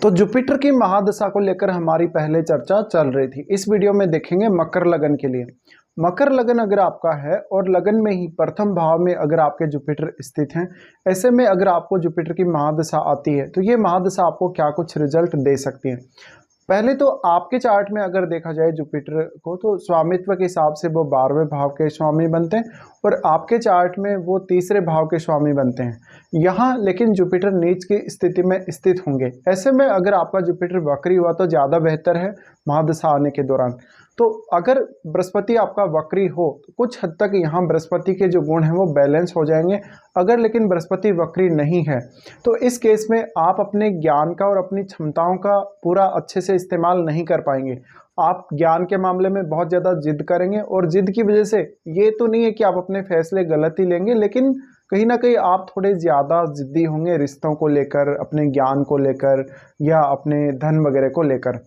तो जुपिटर की महादशा को लेकर हमारी पहले चर्चा चल रही थी। इस वीडियो में देखेंगे मकर लगन के लिए। मकर लगन अगर आपका है और लगन में ही प्रथम भाव में अगर आपके जुपिटर स्थित हैं, ऐसे में अगर आपको जुपिटर की महादशा आती है तो ये महादशा आपको क्या कुछ रिजल्ट दे सकती है। पहले तो आपके चार्ट में अगर देखा जाए जुपिटर को, तो स्वामित्व के हिसाब से वो 12वें भाव के स्वामी बनते हैं और आपके चार्ट में वो तीसरे भाव के स्वामी बनते हैं। यहाँ लेकिन जुपिटर नीच की स्थिति में स्थित होंगे। ऐसे में अगर आपका जुपिटर वक्री हुआ तो ज़्यादा बेहतर है महादशा आने के दौरान। तो अगर बृहस्पति आपका वक्री हो तो कुछ हद तक यहाँ बृहस्पति के जो गुण हैं वो बैलेंस हो जाएंगे। अगर लेकिन बृहस्पति वक्री नहीं है तो इस केस में आप अपने ज्ञान का और अपनी क्षमताओं का पूरा अच्छे से इस्तेमाल नहीं कर पाएंगे। आप ज्ञान के मामले में बहुत ज़्यादा जिद करेंगे और जिद की वजह से ये तो नहीं है कि आप अपने फैसले गलत ही लेंगे, लेकिन कहीं ना कहीं आप थोड़े ज़्यादा जिद्दी होंगे रिश्तों को लेकर, अपने ज्ञान को लेकर या अपने धन वगैरह को लेकर।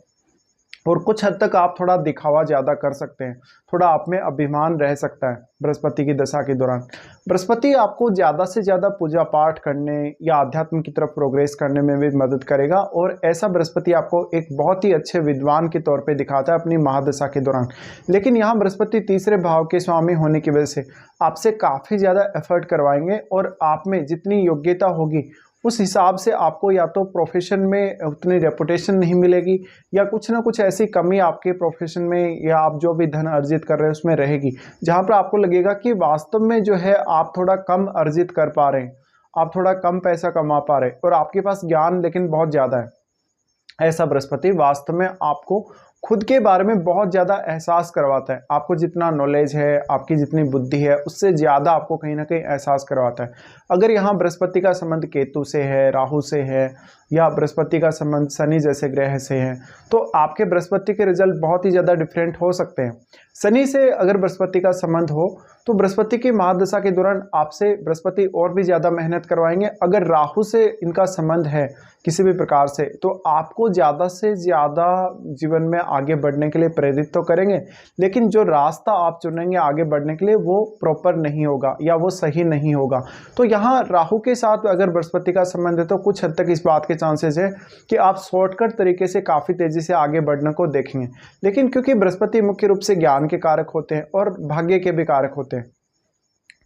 और कुछ हद तक आप थोड़ा दिखावा ज़्यादा कर सकते हैं, थोड़ा आप में अभिमान रह सकता है बृहस्पति की दशा के दौरान। बृहस्पति आपको ज़्यादा से ज़्यादा पूजा पाठ करने या अध्यात्म की तरफ प्रोग्रेस करने में भी मदद करेगा और ऐसा बृहस्पति आपको एक बहुत ही अच्छे विद्वान के तौर पे दिखाता है अपनी महादशा के दौरान। लेकिन यहाँ बृहस्पति तीसरे भाव के स्वामी होने की वजह से आपसे काफ़ी ज़्यादा एफर्ट करवाएंगे और आप में जितनी योग्यता होगी उस हिसाब से आपको या तो प्रोफेशन में उतनी रेपुटेशन नहीं मिलेगी या कुछ ना कुछ ऐसी कमी आपके प्रोफेशन में या आप जो भी धन अर्जित कर रहे हैं उसमें रहेगी, जहां पर आपको लगेगा कि वास्तव में जो है आप थोड़ा कम अर्जित कर पा रहे हैं, आप थोड़ा कम पैसा कमा पा रहे हैं और आपके पास ज्ञान लेकिन बहुत ज़्यादा है। ऐसा बृहस्पति वास्तव में आपको खुद के बारे में बहुत ज़्यादा एहसास करवाता है। आपको जितना नॉलेज है, आपकी जितनी बुद्धि है, उससे ज़्यादा आपको कहीं ना कहीं एहसास करवाता है। अगर यहाँ बृहस्पति का संबंध केतु से है, राहु से है या बृहस्पति का संबंध शनि जैसे ग्रह से है तो आपके बृहस्पति के रिजल्ट बहुत ही ज़्यादा डिफरेंट हो सकते हैं। शनि से अगर बृहस्पति का संबंध हो तो बृहस्पति की महादशा के दौरान आपसे बृहस्पति और भी ज़्यादा मेहनत करवाएंगे। अगर राहु से इनका संबंध है किसी भी प्रकार से तो आपको ज़्यादा से ज़्यादा जीवन में आगे बढ़ने के लिए प्रेरित तो करेंगे, लेकिन जो रास्ता आप चुनेंगे आगे बढ़ने के लिए वो प्रॉपर नहीं होगा या वो सही नहीं होगा। तो यहाँ राहु के साथ अगर बृहस्पति का संबंध है तो कुछ हद तक इस बात के चांसेस है कि आप शॉर्टकट तरीके से काफ़ी तेज़ी से आगे बढ़ने को देखेंगे। लेकिन क्योंकि बृहस्पति मुख्य रूप से ज्ञान के कारक होते हैं और भाग्य के भी कारक होते हैं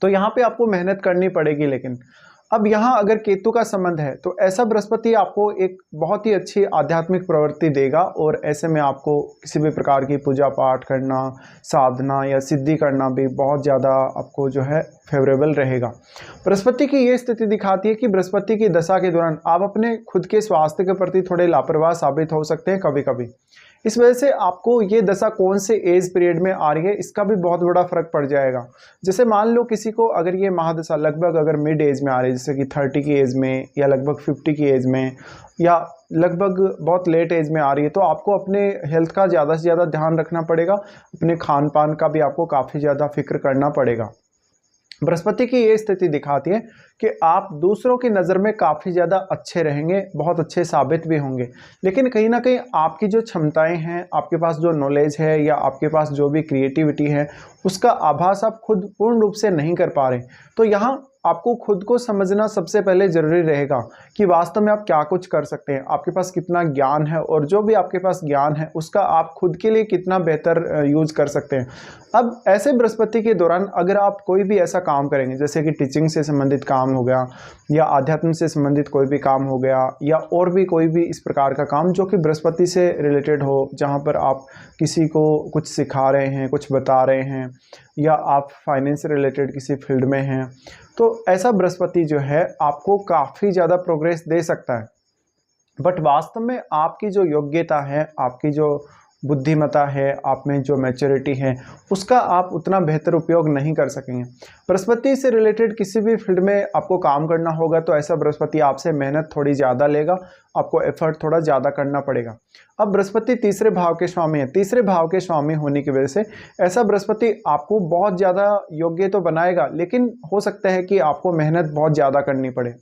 तो यहाँ पे आपको मेहनत करनी पड़ेगी। लेकिन अब यहाँ अगर केतु का संबंध है तो ऐसा बृहस्पति आपको एक बहुत ही अच्छी आध्यात्मिक प्रवृत्ति देगा और ऐसे में आपको किसी भी प्रकार की पूजा पाठ करना, साधना या सिद्धि करना भी बहुत ज़्यादा आपको जो है फेवरेबल रहेगा। बृहस्पति की ये स्थिति दिखाती है कि बृहस्पति की दशा के दौरान आप अपने खुद के स्वास्थ्य के प्रति थोड़े लापरवाह साबित हो सकते हैं कभी कभी। इस वजह से आपको ये दशा कौन से एज पीरियड में आ रही है इसका भी बहुत बड़ा फर्क पड़ जाएगा। जैसे मान लो किसी को अगर ये महादशा लगभग अगर मिड एज में आ रही है, जैसे कि 30 की एज में या लगभग 50 की एज में या लगभग बहुत लेट एज में आ रही है, तो आपको अपने हेल्थ का ज़्यादा से ज़्यादा ध्यान रखना पड़ेगा। अपने खान पान का भी आपको काफ़ी ज़्यादा फिक्र करना पड़ेगा। बृहस्पति की ये स्थिति दिखाती है कि आप दूसरों की नज़र में काफ़ी ज़्यादा अच्छे रहेंगे, बहुत अच्छे साबित भी होंगे, लेकिन कहीं ना कहीं आपकी जो क्षमताएं हैं, आपके पास जो नॉलेज है या आपके पास जो भी क्रिएटिविटी है उसका आभास आप खुद पूर्ण रूप से नहीं कर पा रहे। तो यहाँ आपको खुद को समझना सबसे पहले ज़रूरी रहेगा कि वास्तव में आप क्या कुछ कर सकते हैं, आपके पास कितना ज्ञान है और जो भी आपके पास ज्ञान है उसका आप खुद के लिए कितना बेहतर यूज़ कर सकते हैं। अब ऐसे बृहस्पति के दौरान अगर आप कोई भी ऐसा काम करेंगे जैसे कि टीचिंग से संबंधित काम हो गया या आध्यात्म से संबंधित कोई भी काम हो गया या और भी कोई भी इस प्रकार का काम जो कि बृहस्पति से रिलेटेड हो, जहाँ पर आप किसी को कुछ सिखा रहे हैं, कुछ बता रहे हैं या आप फाइनेंस से रिलेटेड किसी फील्ड में हैं, तो ऐसा बृहस्पति जो है आपको काफ़ी ज़्यादा प्रोग्रेस दे सकता है। बट वास्तव में आपकी जो योग्यता है, आपकी जो बुद्धिमत्ता है, आप में जो मैच्योरिटी है उसका आप उतना बेहतर उपयोग नहीं कर सकेंगे। बृहस्पति से रिलेटेड किसी भी फील्ड में आपको काम करना होगा तो ऐसा बृहस्पति आपसे मेहनत थोड़ी ज़्यादा लेगा, आपको एफर्ट थोड़ा ज़्यादा करना पड़ेगा। अब बृहस्पति तीसरे भाव के स्वामी है, तीसरे भाव के स्वामी होने की वजह से ऐसा बृहस्पति आपको बहुत ज़्यादा योग्य तो बनाएगा, लेकिन हो सकता है कि आपको मेहनत बहुत ज़्यादा करनी पड़े।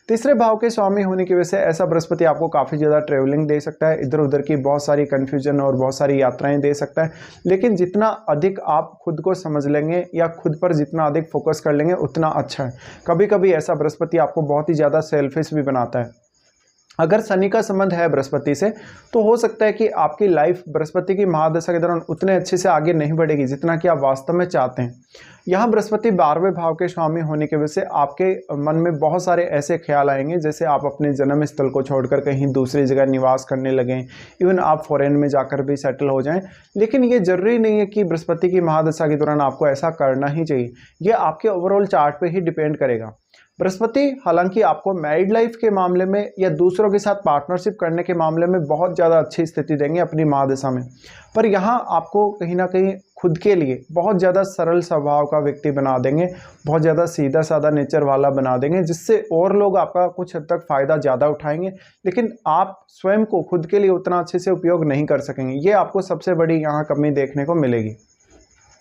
तीसरे भाव के स्वामी होने की वजह से ऐसा बृहस्पति आपको काफ़ी ज़्यादा ट्रेवलिंग दे सकता है, इधर उधर की बहुत सारी कन्फ्यूजन और बहुत सारी यात्राएं दे सकता है। लेकिन जितना अधिक आप खुद को समझ लेंगे या खुद पर जितना अधिक फोकस कर लेंगे उतना अच्छा है। कभी कभी ऐसा बृहस्पति आपको बहुत ही ज़्यादा सेल्फिश भी बनाता है। अगर शनि का संबंध है बृहस्पति से तो हो सकता है कि आपकी लाइफ बृहस्पति की महादशा के दौरान उतने अच्छे से आगे नहीं बढ़ेगी जितना कि आप वास्तव में चाहते हैं। यहाँ बृहस्पति 12वें भाव के स्वामी होने की वजह से आपके मन में बहुत सारे ऐसे ख्याल आएंगे जैसे आप अपने जन्म स्थल को छोड़कर कहीं दूसरी जगह निवास करने लगें, इवन आप फॉरेन में जाकर भी सेटल हो जाएं। लेकिन ये जरूरी नहीं है कि बृहस्पति की महादशा के दौरान आपको ऐसा करना ही चाहिए, ये आपके ओवरऑल चार्ट पे ही डिपेंड करेगा। बृहस्पति हालांकि आपको मैरिड लाइफ के मामले में या दूसरों के साथ पार्टनरशिप करने के मामले में बहुत ज़्यादा अच्छी स्थिति देंगे अपनी महादशा में, पर यहाँ आपको कहीं ना कहीं खुद के लिए बहुत ज़्यादा सरल स्वभाव का व्यक्ति बना देंगे, बहुत ज़्यादा सीधा साधा नेचर वाला बना देंगे, जिससे और लोग आपका कुछ हद तक फ़ायदा ज़्यादा उठाएंगे, लेकिन आप स्वयं को खुद के लिए उतना अच्छे से उपयोग नहीं कर सकेंगे। ये आपको सबसे बड़ी यहाँ कमी देखने को मिलेगी।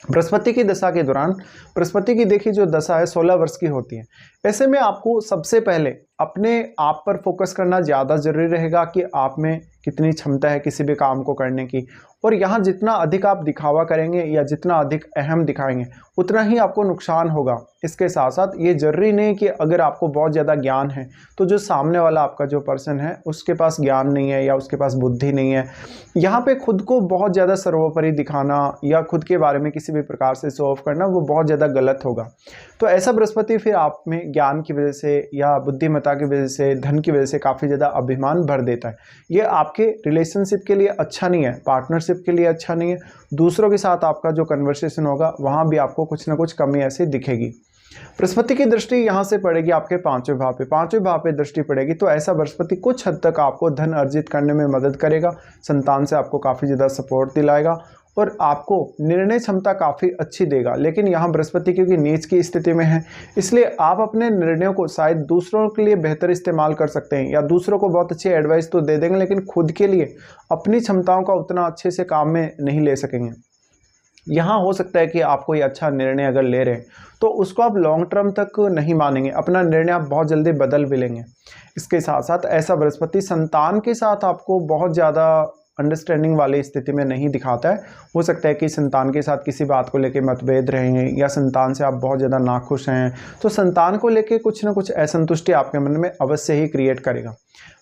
बृहस्पति की दशा के दौरान बृहस्पति की देखिए जो दशा है 16 वर्ष की होती है। ऐसे में आपको सबसे पहले अपने आप पर फोकस करना ज़्यादा ज़रूरी रहेगा कि आप में कितनी क्षमता है किसी भी काम को करने की, और यहाँ जितना अधिक आप दिखावा करेंगे या जितना अधिक अहम दिखाएंगे उतना ही आपको नुकसान होगा। इसके साथ साथ ये जरूरी नहीं कि अगर आपको बहुत ज़्यादा ज्ञान है तो जो सामने वाला आपका जो पर्सन है उसके पास ज्ञान नहीं है या उसके पास बुद्धि नहीं है। यहाँ पे खुद को बहुत ज़्यादा सर्वोपरि दिखाना या खुद के बारे में किसी भी प्रकार से शो ऑफ करना वो बहुत ज़्यादा गलत होगा। तो ऐसा बृहस्पति फिर आप में ज्ञान की वजह से या बुद्धिमत्ता की वजह से, धन की वजह से काफ़ी ज़्यादा अभिमान भर देता है। ये आपके रिलेशनशिप के लिए अच्छा नहीं है, पार्टनरशिप के लिए अच्छा नहीं है। दूसरों के साथ आपका जो कन्वर्सेशन होगा वहाँ भी आपको कुछ ना कुछ कमी ऐसी दिखेगी। बृहस्पति की दृष्टि यहाँ से पड़ेगी आपके 5वें भाव पे, 5वें भाव पे दृष्टि पड़ेगी तो ऐसा बृहस्पति कुछ हद तक आपको धन अर्जित करने में मदद करेगा, संतान से आपको काफ़ी ज़्यादा सपोर्ट दिलाएगा और आपको निर्णय क्षमता काफ़ी अच्छी देगा। लेकिन यहाँ बृहस्पति क्योंकि नीच की स्थिति में है इसलिए आप अपने निर्णयों को शायद दूसरों के लिए बेहतर इस्तेमाल कर सकते हैं या दूसरों को बहुत अच्छी एडवाइस तो दे देंगे, लेकिन खुद के लिए अपनी क्षमताओं का उतना अच्छे से काम में नहीं ले सकेंगे। यहाँ हो सकता है कि आप कोई अच्छा निर्णय अगर ले रहे हैं तो उसको आप लॉन्ग टर्म तक नहीं मानेंगे, अपना निर्णय आप बहुत जल्दी बदल भी लेंगे। इसके साथ साथ ऐसा बृहस्पति संतान के साथ आपको बहुत ज़्यादा अंडरस्टैंडिंग वाली स्थिति में नहीं दिखाता है। हो सकता है कि संतान के साथ किसी बात को लेकर मतभेद रहे हैं या संतान से आप बहुत ज़्यादा नाखुश हैं, तो संतान को लेकर कुछ ना कुछ असंतुष्टि आपके मन में अवश्य ही क्रिएट करेगा।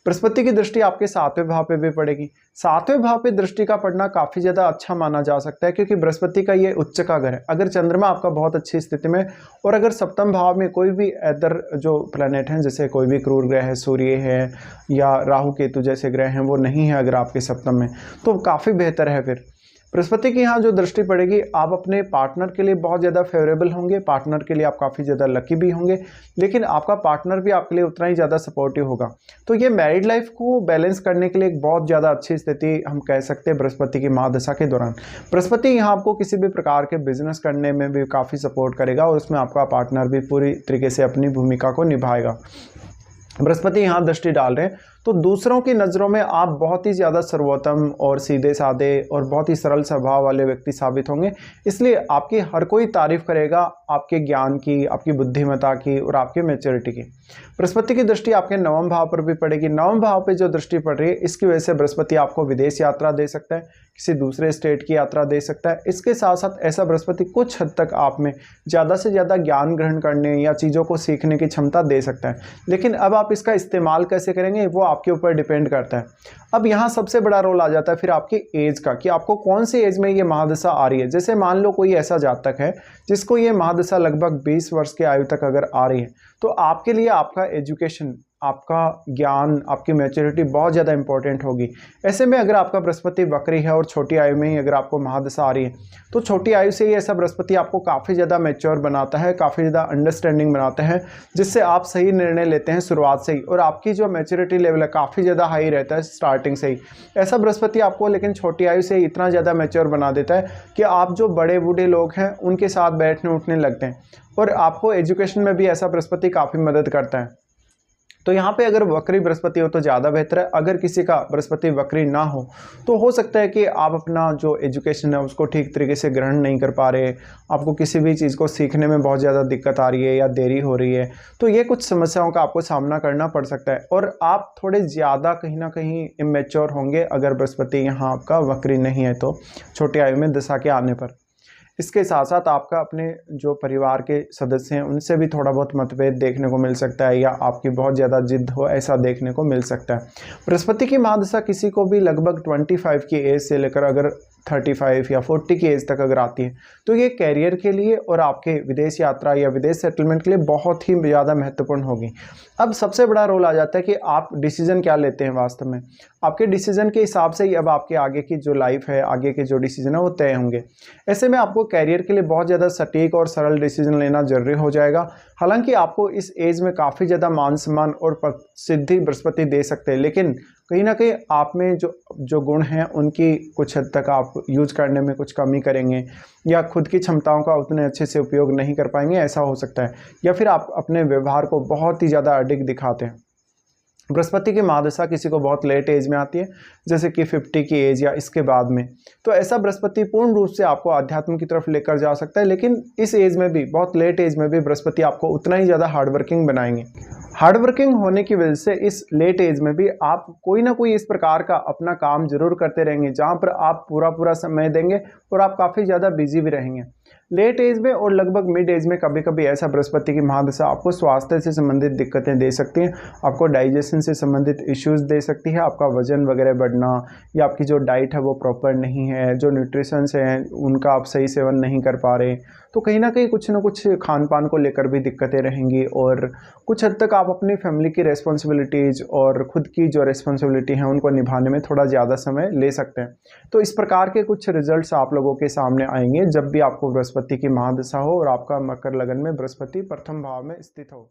बृहस्पति की दृष्टि आपके 7वें भाव पे भी पड़ेगी। 7वें भाव पे दृष्टि का पड़ना काफ़ी ज़्यादा अच्छा माना जा सकता है क्योंकि बृहस्पति का ये उच्च का घर है। अगर चंद्रमा आपका बहुत अच्छी स्थिति में और अगर सप्तम भाव में कोई भी अदर जो प्लैनेट हैं जैसे कोई भी क्रूर ग्रह है, सूर्य है या राहु केतु जैसे ग्रह हैं वो नहीं है अगर आपके सप्तम में, तो काफ़ी बेहतर है। फिर बृहस्पति की यहाँ जो दृष्टि पड़ेगी आप अपने पार्टनर के लिए बहुत ज़्यादा फेवरेबल होंगे, पार्टनर के लिए आप काफ़ी ज़्यादा लकी भी होंगे, लेकिन आपका पार्टनर भी आपके लिए उतना ही ज़्यादा सपोर्टिव होगा। तो ये मैरिड लाइफ को बैलेंस करने के लिए एक बहुत ज़्यादा अच्छी स्थिति हम कह सकते हैं बृहस्पति की महादशा के दौरान। बृहस्पति यहाँ आपको किसी भी प्रकार के बिजनेस करने में भी काफ़ी सपोर्ट करेगा और उसमें आपका पार्टनर भी पूरी तरीके से अपनी भूमिका को निभाएगा। बृहस्पति यहाँ दृष्टि डाल रहे हैं तो दूसरों की नज़रों में आप बहुत ही ज़्यादा सर्वोत्तम और सीधे साधे और बहुत ही सरल स्वभाव वाले व्यक्ति साबित होंगे, इसलिए आपकी हर कोई तारीफ करेगा आपके ज्ञान की, आपकी बुद्धिमत्ता की और आपकी मैच्योरिटी की। बृहस्पति की दृष्टि आपके 9वें भाव पर भी पड़ेगी। 9वें भाव पे जो दृष्टि पड़ रही है इसकी वजह से बृहस्पति आपको विदेश यात्रा दे सकता है, किसी दूसरे स्टेट की यात्रा दे सकता है। इसके साथ साथ ऐसा बृहस्पति कुछ हद तक आप में ज़्यादा से ज़्यादा ज्ञान ग्रहण करने या चीज़ों को सीखने की क्षमता दे सकता है, लेकिन अब आप इसका इस्तेमाल कैसे करेंगे वो आपके ऊपर डिपेंड करता है। अब यहाँ सबसे बड़ा रोल आ जाता है फिर आपकी एज का कि आपको कौन सी एज में ये महादशा आ रही है। जैसे मान लो कोई ऐसा जातक है जिसको ये महादशा लगभग 20 वर्ष की आयु तक अगर आ रही है तो आपके लिए आपका एजुकेशन, आपका ज्ञान, आपकी मैच्योरिटी बहुत ज़्यादा इंपॉर्टेंट होगी। ऐसे में अगर आपका बृहस्पति वक्री है और छोटी आयु में ही अगर आपको महादशा आ रही है तो छोटी आयु से ही ऐसा बृहस्पति आपको काफ़ी ज़्यादा मैच्योर बनाता है, काफ़ी ज़्यादा अंडरस्टैंडिंग बनाता है, जिससे आप सही निर्णय लेते हैं शुरुआत से ही और आपकी जो मैच्योरिटी लेवल है काफ़ी ज़्यादा हाई रहता है स्टार्टिंग से ही। ऐसा बृहस्पति आपको लेकिन छोटी आयु से इतना ज़्यादा मैच्योर बना देता है कि आप जो बड़े बूढ़े लोग हैं उनके साथ बैठने उठने लगते हैं और आपको एजुकेशन में भी ऐसा बृहस्पति काफ़ी मदद करता है। तो यहाँ पे अगर वक्री बृहस्पति हो तो ज़्यादा बेहतर है। अगर किसी का बृहस्पति वक्री ना हो हो सकता है कि आप अपना जो एजुकेशन है उसको ठीक तरीके से ग्रहण नहीं कर पा रहे, आपको किसी भी चीज़ को सीखने में बहुत ज़्यादा दिक्कत आ रही है या देरी हो रही है, तो ये कुछ समस्याओं का आपको सामना करना पड़ सकता है और आप थोड़े ज़्यादा कहीं ना कहीं इमेच्योर होंगे अगर बृहस्पति यहाँ आपका वक्री नहीं है तो छोटी आयु में दशा के आने पर। इसके साथ साथ आपका अपने जो परिवार के सदस्य हैं उनसे भी थोड़ा बहुत मतभेद देखने को मिल सकता है, या आपकी बहुत ज़्यादा जिद हो, ऐसा देखने को मिल सकता है। बृहस्पति की महादशा किसी को भी लगभग 25 की एज से लेकर अगर 35 या 40 की एज तक अगर आती है तो ये कैरियर के लिए और आपके विदेश यात्रा या विदेश सेटलमेंट के लिए बहुत ही ज़्यादा महत्वपूर्ण होगी। अब सबसे बड़ा रोल आ जाता है कि आप डिसीजन क्या लेते हैं। वास्तव में आपके डिसीजन के हिसाब से ही अब आपके आगे की जो लाइफ है, आगे के जो डिसीजन है वो तय होंगे। ऐसे में आपको कैरियर के लिए बहुत ज़्यादा सटीक और सरल डिसीजन लेना जरूरी हो जाएगा। हालांकि आपको इस एज में काफ़ी ज़्यादा मान सम्मान और प्रसिद्धि बृहस्पति दे सकते हैं, लेकिन कहीं ना कहीं आप में जो गुण हैं उनकी कुछ हद तक आप यूज करने में कुछ कमी करेंगे, या खुद की क्षमताओं का उतने अच्छे से उपयोग नहीं कर पाएंगे, ऐसा हो सकता है। या फिर आप अपने व्यवहार को बहुत ही ज़्यादा अडिग दिखाते हैं। बृहस्पति की महादशा किसी को बहुत लेट एज में आती है, जैसे कि 50 की एज या इसके बाद में, तो ऐसा बृहस्पति पूर्ण रूप से आपको अध्यात्म की तरफ लेकर जा सकता है। लेकिन इस एज में भी, बहुत लेट एज में भी बृहस्पति आपको उतना ही ज़्यादा हार्डवर्किंग बनाएंगे। हार्डवर्किंग होने की वजह से इस लेट एज में भी आप कोई ना कोई इस प्रकार का अपना काम जरूर करते रहेंगे जहाँ पर आप पूरा समय देंगे और आप काफ़ी ज़्यादा बिजी भी रहेंगे। लेट एज में और लगभग मिड एज में कभी कभी ऐसा बृहस्पति की महादशा आपको स्वास्थ्य से संबंधित दिक्कतें दे सकती हैं, आपको डाइजेशन से संबंधित इश्यूज दे सकती है, आपका वजन वगैरह बढ़ना, या आपकी जो डाइट है वो प्रॉपर नहीं है, जो न्यूट्रिशंस हैं उनका आप सही सेवन नहीं कर पा रहे, तो कहीं ना कहीं कुछ ना कुछ खान पान को लेकर भी दिक्कतें रहेंगी। और कुछ हद तक आप अपनी फैमिली की रेस्पॉन्सिबिलिटीज़ और खुद की जो रेस्पॉन्सिबिलिटी हैं उनको निभाने में थोड़ा ज़्यादा समय ले सकते हैं। तो इस प्रकार के कुछ रिजल्ट्स आप लोगों के सामने आएंगे जब भी आपको बृहस्पति की महादशा हो और आपका मकर लगन में बृहस्पति प्रथम भाव में स्थित हो।